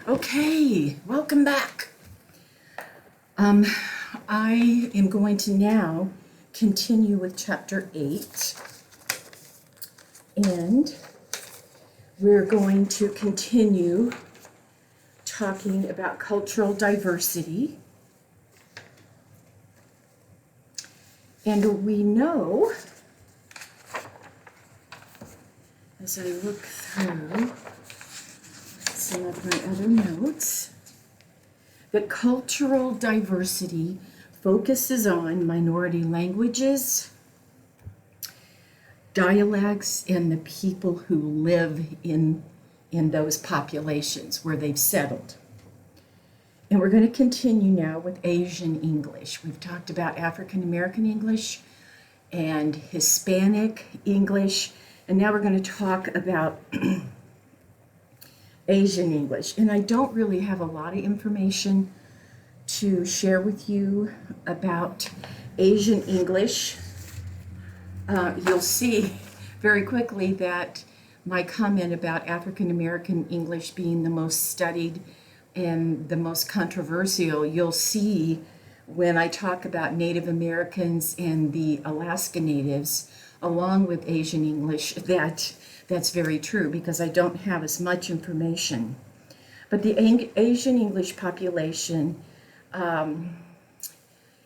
Okay, welcome back. I am going to now continue with chapter 8, and we're going to continue talking about cultural diversity. And we know, as I look through some of my other notes, that cultural diversity focuses on minority languages, dialects, and the people who live in those populations where they've settled. And we're going to continue now with Asian English. We've talked about African American English and Hispanic English, and now we're going to talk about Asian English. And I don't really have a lot of information to share with you about Asian English. You'll see very quickly that my comment about African American English being the most studied and the most controversial, you'll see when I talk about Native Americans and the Alaska Natives, along with Asian English, that's very true because I don't have as much information. But the Asian English population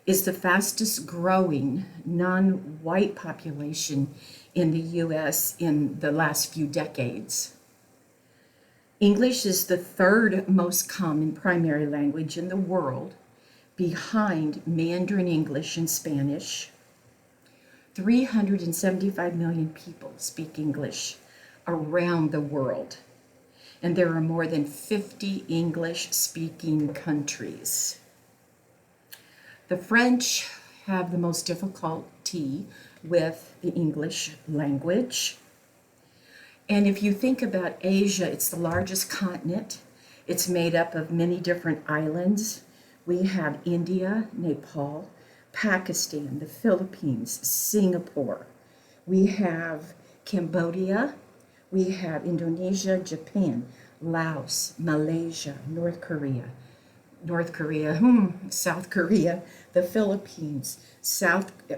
is the fastest growing non-white population in the U.S. in the last few decades. English is the third most common primary language in the world, behind Mandarin English and Spanish. 375 million people speak English around the world, and there are more than 50 English-speaking countries. The French have the most difficulty with the English language. And if you think about Asia, it's the largest continent. It's made up of many different islands. We have India, Nepal, Pakistan, the Philippines, Singapore. We have Cambodia. We have Indonesia, Japan, Laos, Malaysia, South Korea, the Philippines,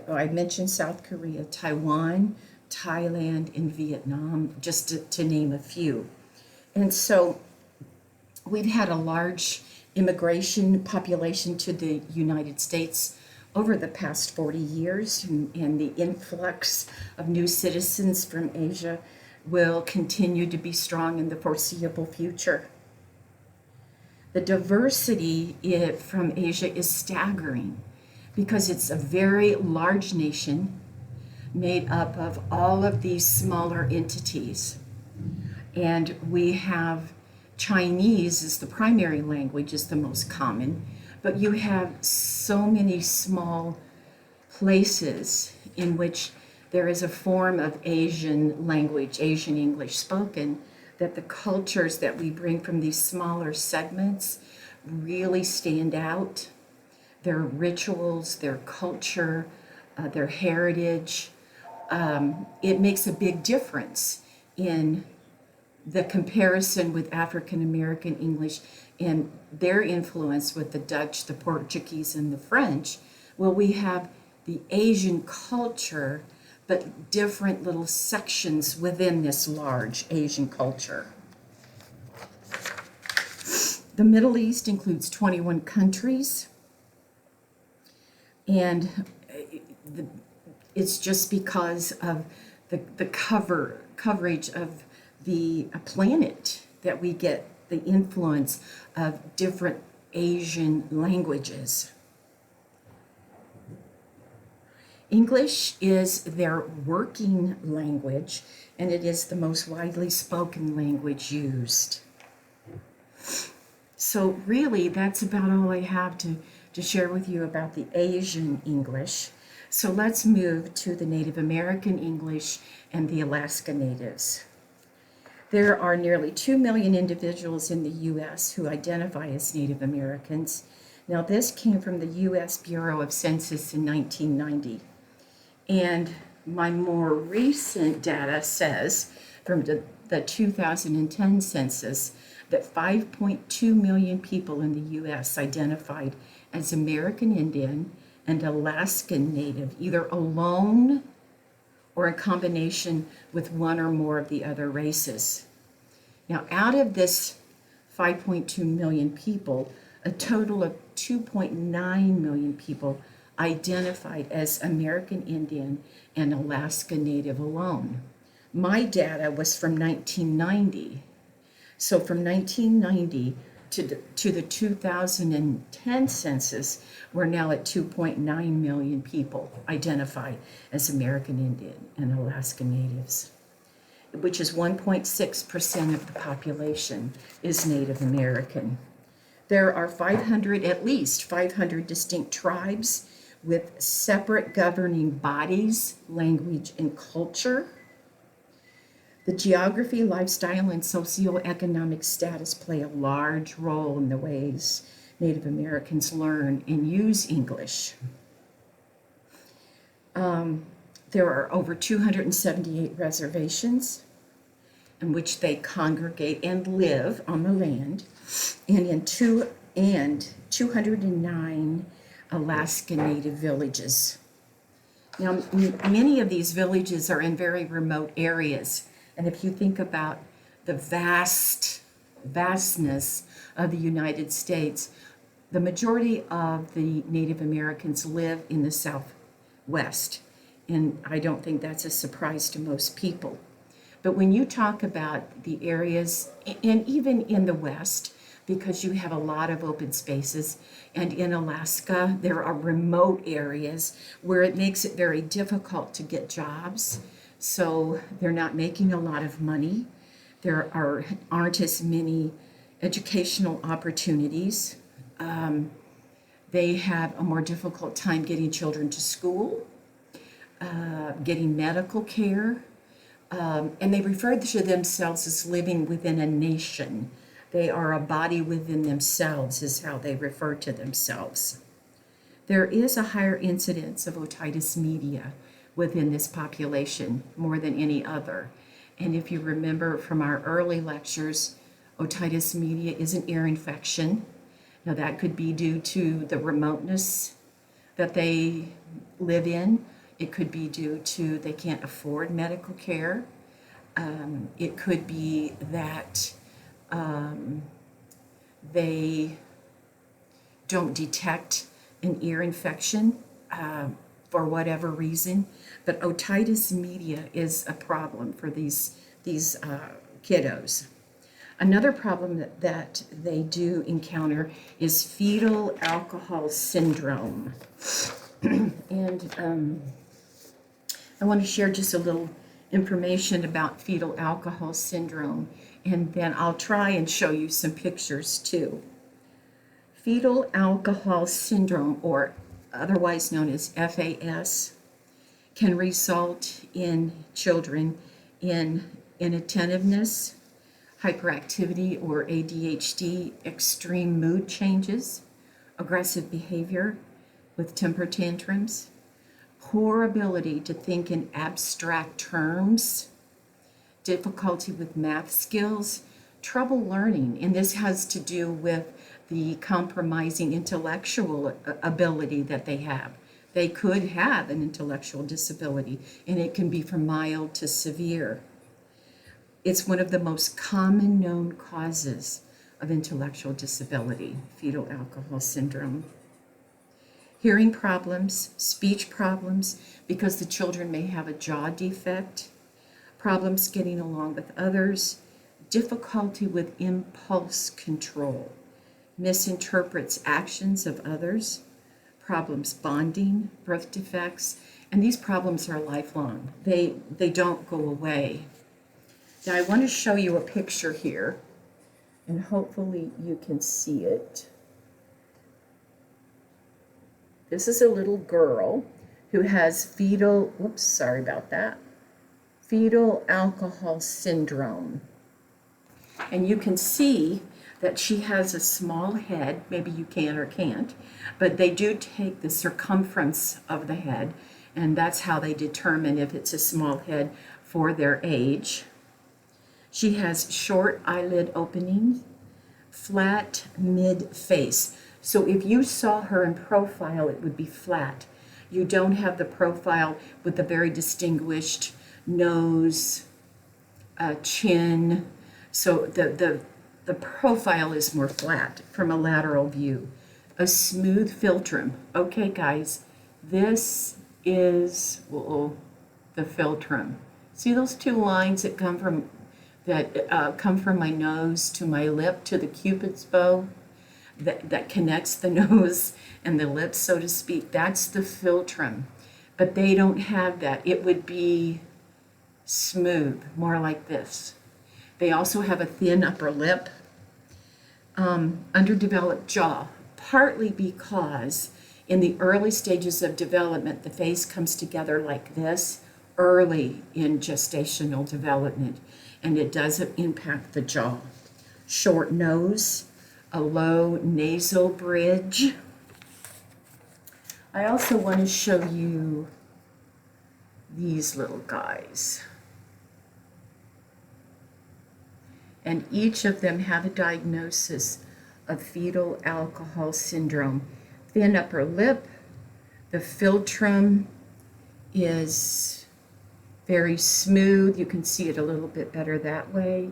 I mentioned South Korea, Taiwan, Thailand, and Vietnam, just to name a few. And so we've had a large immigration population to the United States over the past 40 years, and the influx of new citizens from Asia will continue to be strong in the foreseeable future. The diversity from Asia is staggering because it's a very large nation made up of all of these smaller entities. And we have Chinese as the primary language, is the most common, but you have so many small places in which there is a form of Asian language, Asian English spoken, that the cultures that we bring from these smaller segments really stand out. Their rituals, their culture, their heritage, it makes a big difference in the comparison with African American English and their influence with the Dutch, the Portuguese, and the French. Well, we have the Asian culture, but different little sections within this large Asian culture. The Middle East includes 21 countries, and it's just because of the coverage of the planet that we get the influence of different Asian languages. English is their working language, and it is the most widely spoken language used. So really, that's about all I have to share with you about the Asian English. So let's move to the Native American English and the Alaska Natives. There are nearly 2 million individuals in the U.S. who identify as Native Americans. Now, this came from the U.S. Bureau of Census in 1990. And my more recent data says from the the 2010 census that 5.2 million people in the U.S. identified as American Indian and Alaskan Native, either alone or in combination with one or more of the other races. Now, out of this 5.2 million people, a total of 2.9 million people identified as American Indian and Alaska Native alone. My data was from 1990. So from 1990 to the 2010 census, we're now at 2.9 million people identified as American Indian and Alaska Natives, which is 1.6% of the population is Native American. There are at least 500 distinct tribes with separate governing bodies, language, and culture. The geography, lifestyle, and socioeconomic status play a large role in the ways Native Americans learn and use English. There are over 278 reservations in which they congregate and live on the land, and 209 Alaska Native villages. Now, many of these villages are in very remote areas, and if you think about the vastness of the United States, the majority of the Native Americans live in the Southwest, and I don't think that's a surprise to most people. But when you talk about the areas, and even in the West, because you have a lot of open spaces, and in Alaska, there are remote areas where it makes it very difficult to get jobs. So they're not making a lot of money. There aren't as many educational opportunities. They have a more difficult time getting children to school, getting medical care, and they refer to themselves as living within a nation. They are a body within themselves, is how they refer to themselves. There is a higher incidence of otitis media within this population, more than any other. And if you remember from our early lectures, otitis media is an ear infection. Now that could be due to the remoteness that they live in. It could be due to they can't afford medical care. It could be that they don't detect an ear infection for whatever reason. But otitis media is a problem for these kiddos. Another problem that they do encounter is fetal alcohol syndrome. And I want to share just a little information about fetal alcohol syndrome, and then I'll try and show you some pictures too. Fetal alcohol syndrome, or otherwise known as FAS, can result in children in inattentiveness, hyperactivity or ADHD, extreme mood changes, aggressive behavior with temper tantrums, poor ability to think in abstract terms, difficulty with math skills, trouble learning, and this has to do with the compromising intellectual ability that they have. They could have an intellectual disability, and it can be from mild to severe. It's one of the most common known causes of intellectual disability, fetal alcohol syndrome. Hearing problems, speech problems, because the children may have a jaw defect, problems getting along with others, difficulty with impulse control, misinterprets actions of others, problems bonding, birth defects, and these problems are lifelong. They don't go away. Now I want to show you a picture here, and hopefully you can see it. This is a little girl who has fetal alcohol syndrome. And you can see that she has a small head, maybe you can or can't, but they do take the circumference of the head, and that's how they determine if it's a small head for their age. She has short eyelid openings, flat mid face. So if you saw her in profile, it would be flat. You don't have the profile with the very distinguished nose, chin. So the profile is more flat from a lateral view. A smooth philtrum. Okay, guys, this is the philtrum. See those two lines that come from my nose to my lip to the Cupid's bow that connects the nose and the lips, so to speak? That's the philtrum. But they don't have that. It would be smooth, more like this. They also have a thin upper lip, underdeveloped jaw, partly because in the early stages of development, the face comes together like this early in gestational development, and it does impact the jaw. Short nose, a low nasal bridge. I also want to show you these little guys. And each of them have a diagnosis of fetal alcohol syndrome. Thin upper lip, the philtrum is very smooth. You can see it a little bit better that way.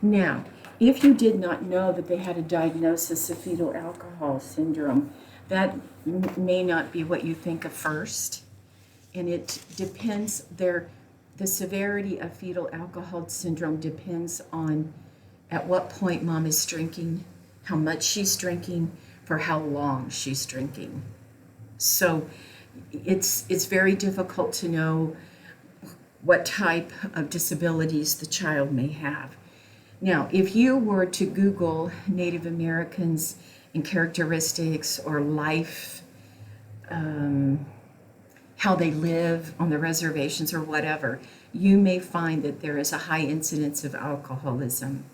Now, if you did not know that they had a diagnosis of fetal alcohol syndrome, that may not be what you think of first. And it depends, the severity of fetal alcohol syndrome depends on at what point mom is drinking, how much she's drinking, for how long she's drinking. So it's very difficult to know what type of disabilities the child may have. Now, if you were to Google Native Americans and characteristics or life, how they live on the reservations or whatever, you may find that there is a high incidence of alcoholism.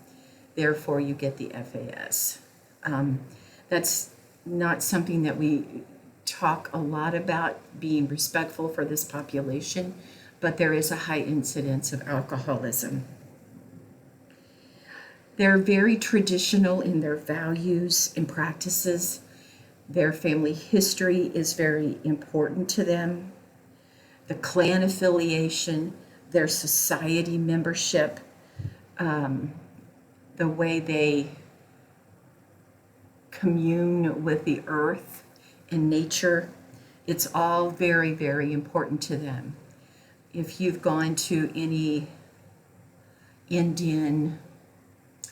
Therefore, you get the FAS. That's not something that we talk a lot about, being respectful for this population, but there is a high incidence of alcoholism. They're very traditional in their values and practices. Their family history is very important to them. The clan affiliation, their society membership, the way they commune with the earth and nature, it's all very, very important to them. If you've gone to any Indian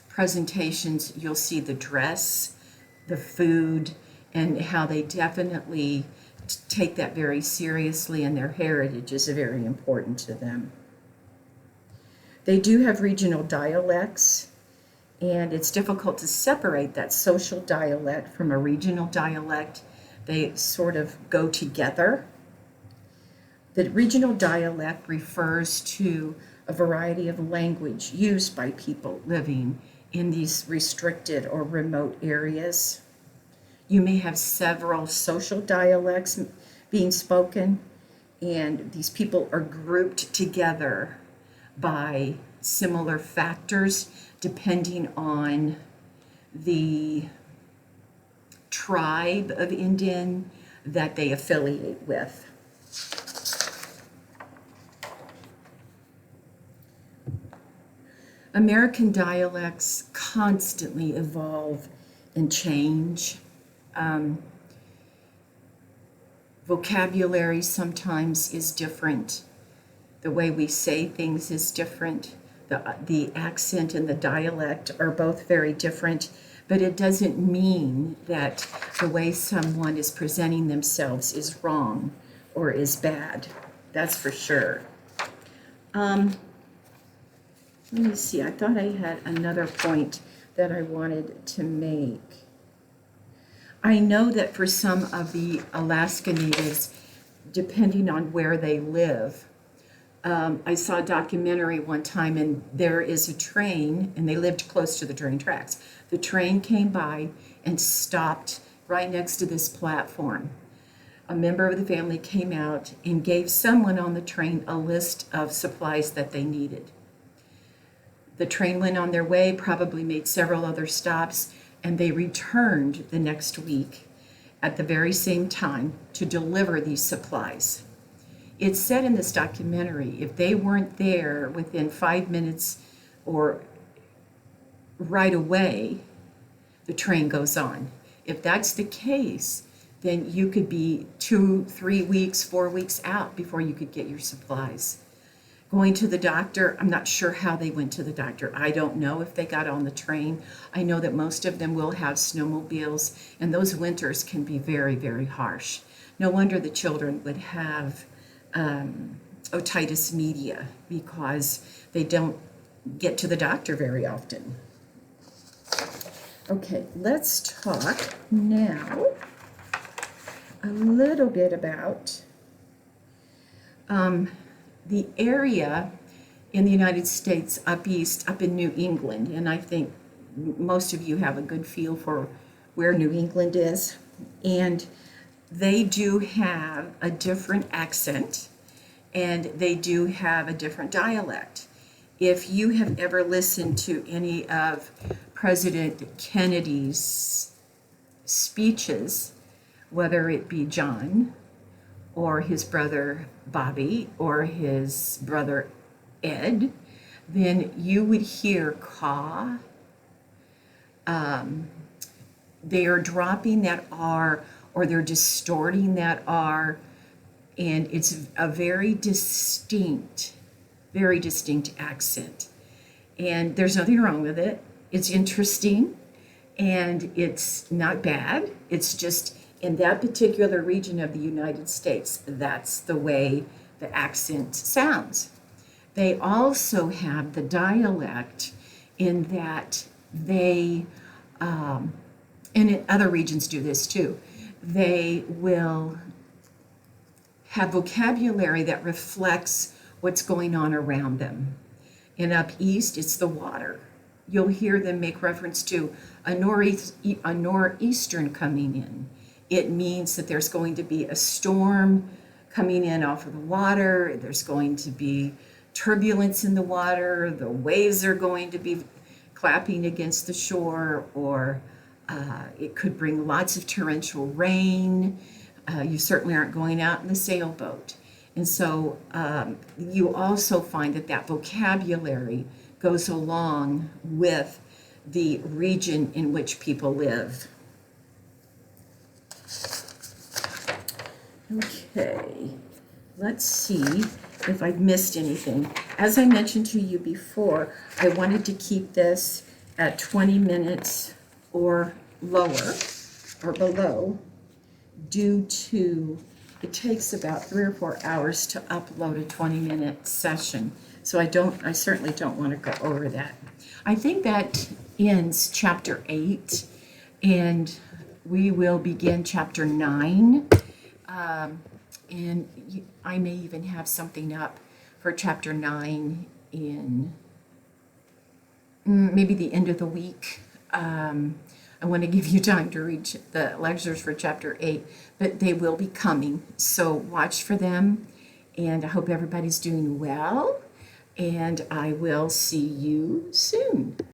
presentations, you'll see the dress, the food, and how they definitely take that very seriously, and their heritage is very important to them. They do have regional dialects, and it's difficult to separate that social dialect from a regional dialect. They sort of go together. The regional dialect refers to a variety of language used by people living in these restricted or remote areas. You may have several social dialects being spoken, and these people are grouped together by similar factors depending on the tribe of Indian that they affiliate with. American dialects constantly evolve and change. Vocabulary sometimes is different. The way we say things is different. The accent and the dialect are both very different, but it doesn't mean that the way someone is presenting themselves is wrong or is bad. That's for sure. Let me see, I thought I had another point that I wanted to make. I know that for some of the Alaska Natives, depending on where they live, I saw a documentary one time, and there is a train, and they lived close to the train tracks. The train came by and stopped right next to this platform. a member of the family came out and gave someone on the train a list of supplies that they needed. The train went on their way, probably made several other stops, and they returned the next week at the very same time to deliver these supplies. It's said in this documentary, if they weren't there within 5 minutes or right away, the train goes on. If that's the case, then you could be 2, 3 weeks, 4 weeks out before you could get your supplies. Going to the doctor, I'm not sure how they went to the doctor. I don't know if they got on the train. I know that most of them will have snowmobiles, and those winters can be very, very harsh. No wonder the children would have otitis media, because they don't get to the doctor very often. Okay, let's talk now a little bit about the area in the United States up east, up in New England, and I think most of you have a good feel for where New England is, and they do have a different accent, and they do have a different dialect. If you have ever listened to any of President Kennedy's speeches, whether it be John or his brother Bobby or his brother Ed, then you would hear caw. They are dropping that R, or they're distorting that R, and it's a very distinct accent. And there's nothing wrong with it. It's interesting, and it's not bad. It's just in that particular region of the United States, that's the way the accent sounds. They also have the dialect in that they, and in other regions do this too, they will have vocabulary that reflects what's going on around them. And up east, it's the water. You'll hear them make reference to a nor'eastern coming in. It means that there's going to be a storm coming in off of the water. There's going to be turbulence in the water. The waves are going to be clapping against the shore, or it could bring lots of torrential rain. You certainly aren't going out in the sailboat. And so you also find that vocabulary goes along with the region in which people live. Okay, let's see if I've missed anything. As I mentioned to you before, I wanted to keep this at 20 minutes or lower or below, due to it takes about 3 or 4 hours to upload a 20-minute session. So I certainly don't want to go over that. I think that ends chapter 8, and we will begin chapter 9. And I may even have something up for chapter 9 in maybe the end of the week. I want to give you time to read the lectures for chapter 8, but they will be coming. So watch for them, and I hope everybody's doing well, and I will see you soon.